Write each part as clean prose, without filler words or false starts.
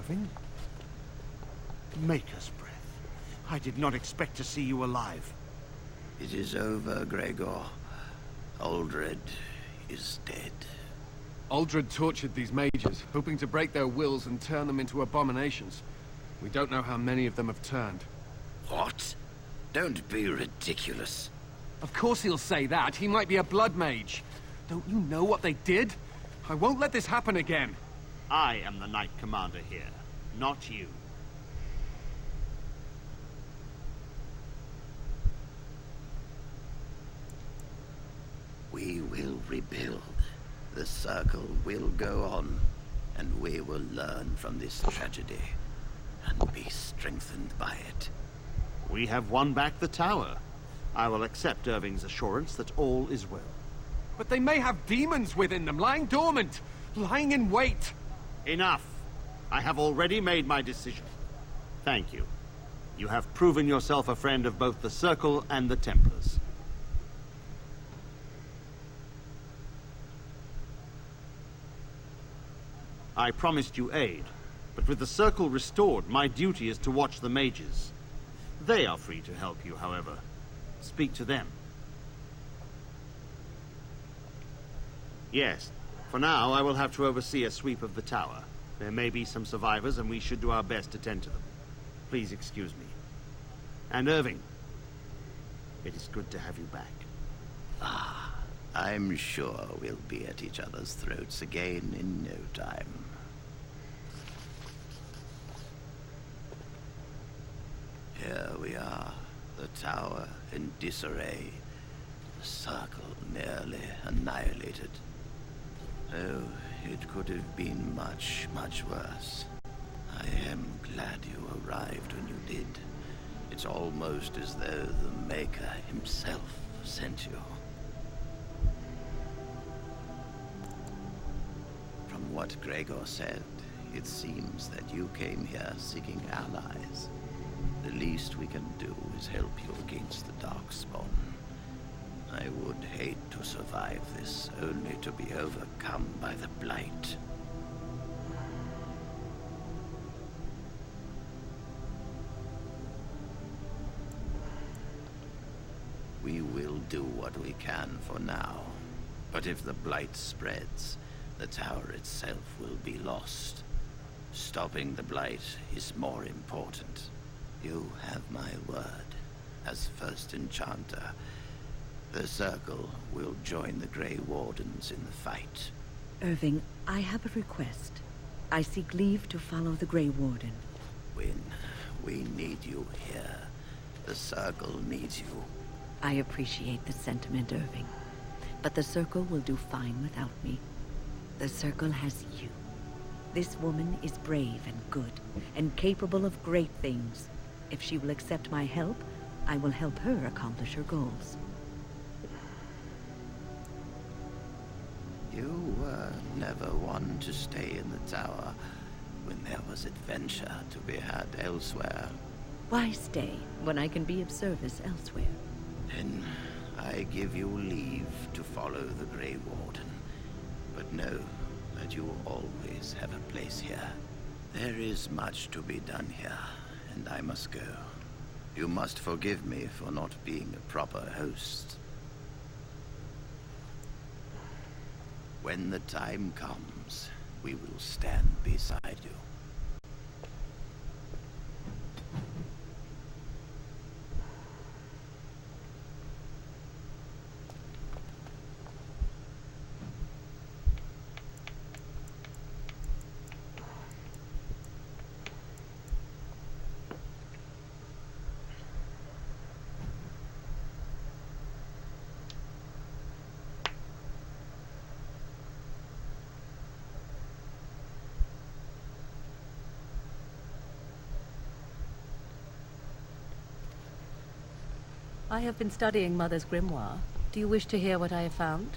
Irving? Maker's breath. I did not expect to see you alive. It is over, Gregor. Aldred is dead. Aldred tortured these mages, hoping to break their wills and turn them into abominations. We don't know how many of them have turned. What? Don't be ridiculous. Of course he'll say that. He might be a blood mage. Don't you know what they did? I won't let this happen again. I am the Knight Commander here, not you. We will rebuild. The circle will go on, and we will learn from this tragedy, and be strengthened by it. We have won back the tower. I will accept Irving's assurance that all is well. But they may have demons within them, lying dormant, lying in wait. Enough. I have already made my decision. Thank you. You have proven yourself a friend of both the Circle and the Templars. I promised you aid, but with the Circle restored, my duty is to watch the mages. They are free to help you, however. Speak to them. Yes. For now, I will have to oversee a sweep of the tower. There may be some survivors, and we should do our best to tend to them. Please excuse me. And Irving, it is good to have you back. Ah, I'm sure we'll be at each other's throats again in no time. Here we are, the tower in disarray, the circle nearly annihilated. Oh, it could have been much, much worse. I am glad you arrived when you did. It's almost as though the Maker himself sent you. From what Gregor said, it seems that you came here seeking allies. The least we can do is help you against the Darkspawn. I would hate to survive this, only to be overcome by the Blight. We will do what we can for now. But if the Blight spreads, the tower itself will be lost. Stopping the Blight is more important. You have my word. As first enchanter, the Circle will join the Grey Wardens in the fight. Irving, I have a request. I seek leave to follow the Grey Warden. When we need you here, the Circle needs you. I appreciate the sentiment, Irving. But the Circle will do fine without me. The Circle has you. This woman is brave and good, and capable of great things. If she will accept my help, I will help her accomplish her goals. You were never one to stay in the tower when there was adventure to be had elsewhere. Why stay when I can be of service elsewhere? Then I give you leave to follow the Grey Warden. But know that you will always have a place here. There is much to be done here, and I must go. You must forgive me for not being a proper host. When the time comes, we will stand beside you. I have been studying Mother's grimoire. Do you wish to hear what I have found?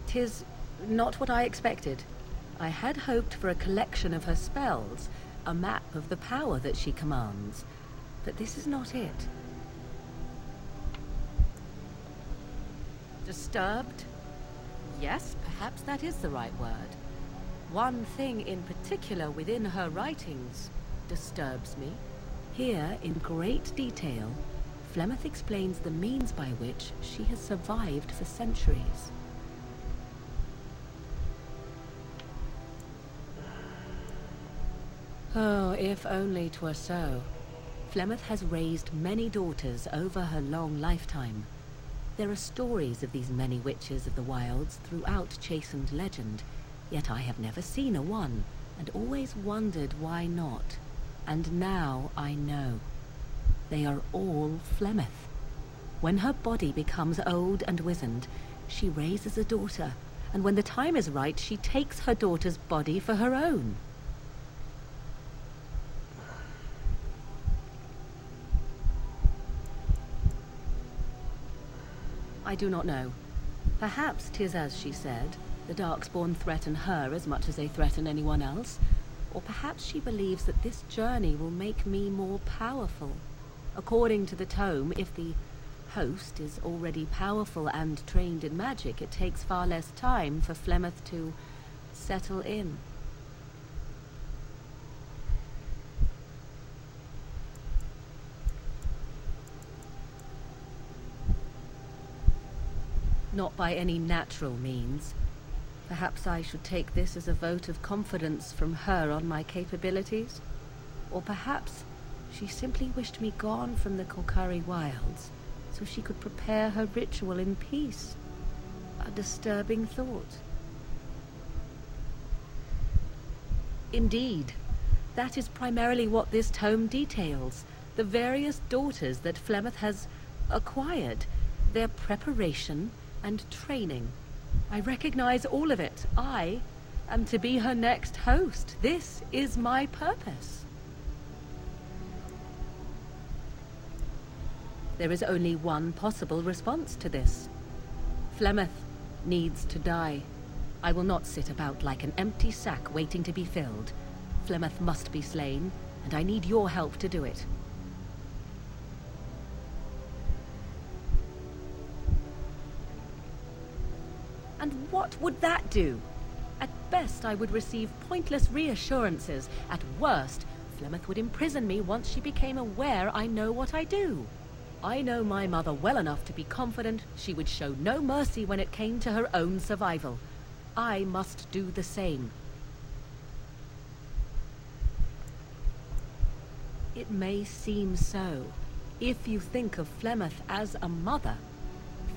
'Tis not what I expected. I had hoped for a collection of her spells, a map of the power that she commands, but this is not it. Disturbed? Yes, perhaps that is the right word. one thing in particular within her writings disturbs me. Here, in great detail, Flemeth explains the means by which she has survived for centuries. Oh, if only 'twere so. Flemeth has raised many daughters over her long lifetime. There are stories of these many witches of the wilds throughout chastened legend, yet I have never seen a one, and always wondered why not. And now I know. They are all Flemeth. When her body becomes old and wizened, she raises a daughter, and when the time is right, she takes her daughter's body for her own. I do not know. Perhaps 'tis as she said, the Darkspawn threaten her as much as they threaten anyone else. Or perhaps she believes that this journey will make me more powerful. According to the tome, if the host is already powerful and trained in magic, it takes far less time for Flemeth to settle in. Not by any natural means. Perhaps I should take this as a vote of confidence from her on my capabilities. Or perhaps she simply wished me gone from the Kolkari wilds, so she could prepare her ritual in peace. A disturbing thought. Indeed, that is primarily what this tome details. The various daughters that Flemeth has acquired, their preparation and training. I recognize all of it. I am to be her next host. This is my purpose. There is only one possible response to this. Flemeth needs to die. I will not sit about like an empty sack waiting to be filled. Flemeth must be slain, and I need your help to do it. And what would that do? At best, I would receive pointless reassurances. At worst, Flemeth would imprison me once she became aware I know what I do. I know my mother well enough to be confident she would show no mercy when it came to her own survival. I must do the same. It may seem so. If you think of Flemeth as a mother,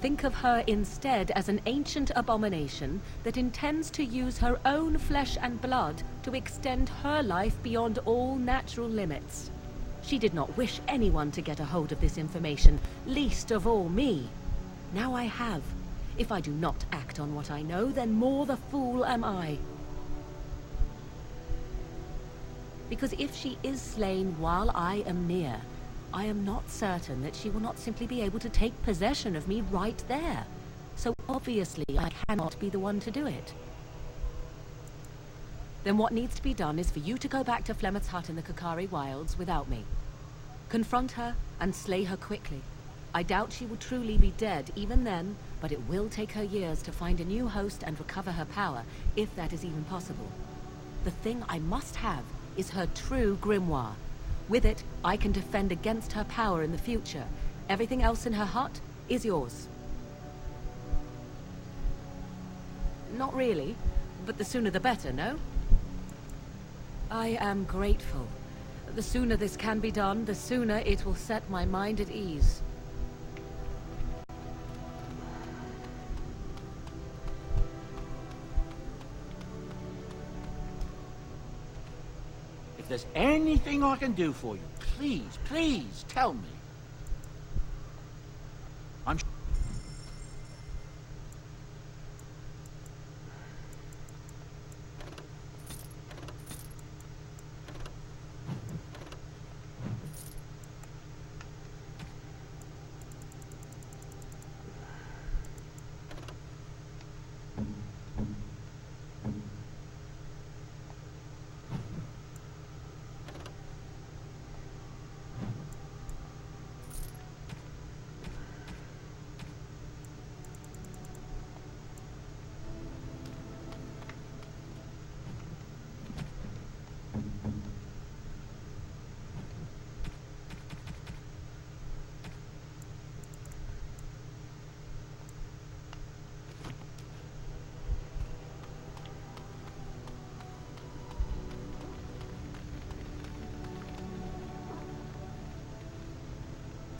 think of her instead as an ancient abomination that intends to use her own flesh and blood to extend her life beyond all natural limits. She did not wish anyone to get a hold of this information, least of all me. Now I have. If I do not act on what I know, then more the fool am I. Because if she is slain while I am near, I am not certain that she will not simply be able to take possession of me right there. So obviously I cannot be the one to do it. Then what needs to be done is for you to go back to Flemeth's hut in the Kokari Wilds without me. Confront her and slay her quickly. I doubt she will truly be dead even then, but it will take her years to find a new host and recover her power, if that is even possible. The thing I must have is her true grimoire. With it, I can defend against her power in the future. Everything else in her hut is yours. Not really, but the sooner the better, no? I am grateful. The sooner this can be done, the sooner it will set my mind at ease. If there's anything I can do for you, please, please tell me. I'm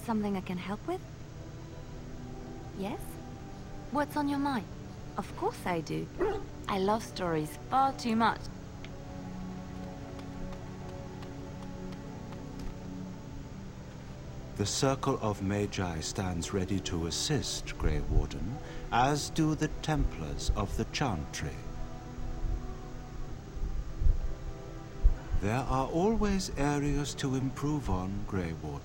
Something I can help with? Yes? What's on your mind? Of course I do. I love stories far too much. The Circle of Magi stands ready to assist, Grey Warden, as do the Templars of the Chantry. There are always areas to improve on, Grey Warden.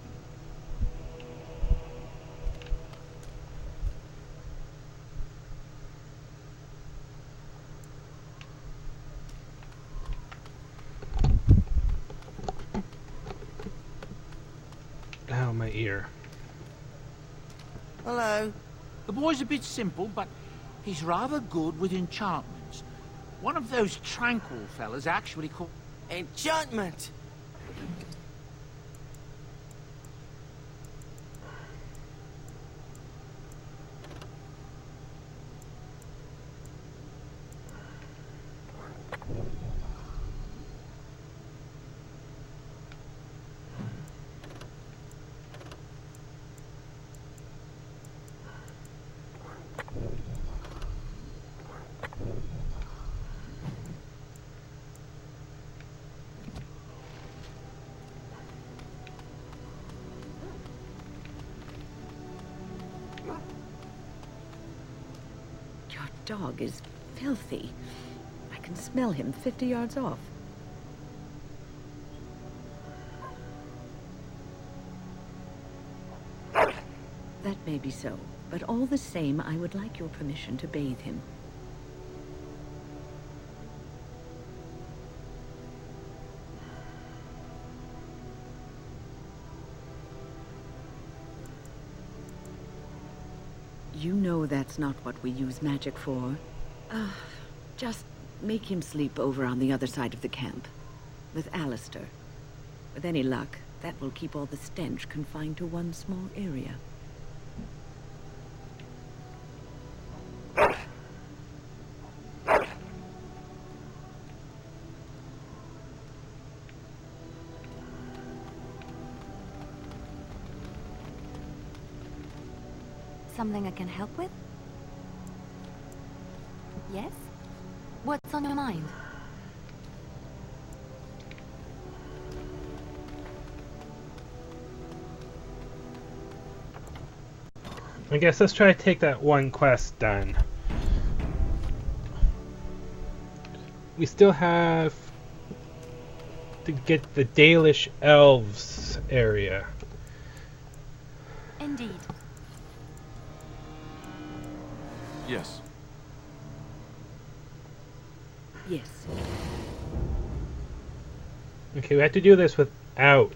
Ow, my ear. Hello. The boy's a bit simple, but he's rather good with enchantments. One of those tranquil fellas actually called... Enchantment! Your dog is filthy. I can smell him 50 yards off. That may be so, but all the same, I would like your permission to bathe him. You know that's not what we use magic for. Just make him sleep over on the other side of the camp. With Alistair. With any luck, that will keep all the stench confined to one small area. Something I can help with? Yes? What's on your mind? I guess let's try to take that one quest done. We still have to get the Dalish Elves area. Indeed. Yes. Yes. Okay, we have to do this without.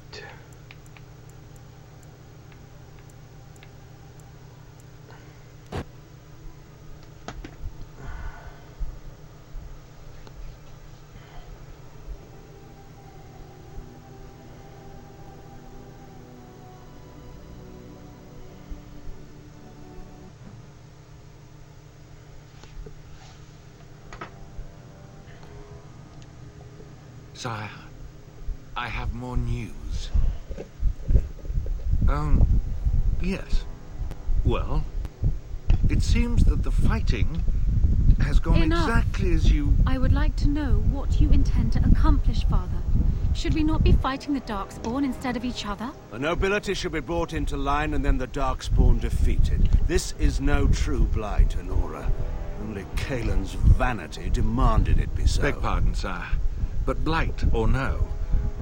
Sire, I have more news. Yes. Well, it seems that the fighting has gone Enough. exactly as you... I would like to know what you intend to accomplish, Father. Should we not be fighting the Darkspawn instead of each other? The nobility should be brought into line and then the Darkspawn defeated. This is no true blight, Honora. Only Kaelin's vanity demanded it be so. Beg pardon, sire. But blight or no,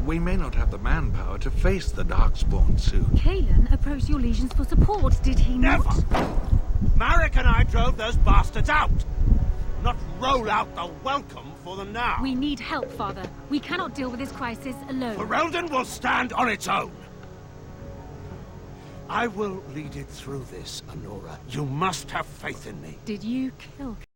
we may not have the manpower to face the Darkspawn soon. Kaelin approached your legions for support, did he not? Never! Marek and I drove those bastards out! Not roll out the welcome for them now! We need help, Father. We cannot deal with this crisis alone. Ferelden will stand on its own! I will lead it through this, Honora. You must have faith in me. Did you kill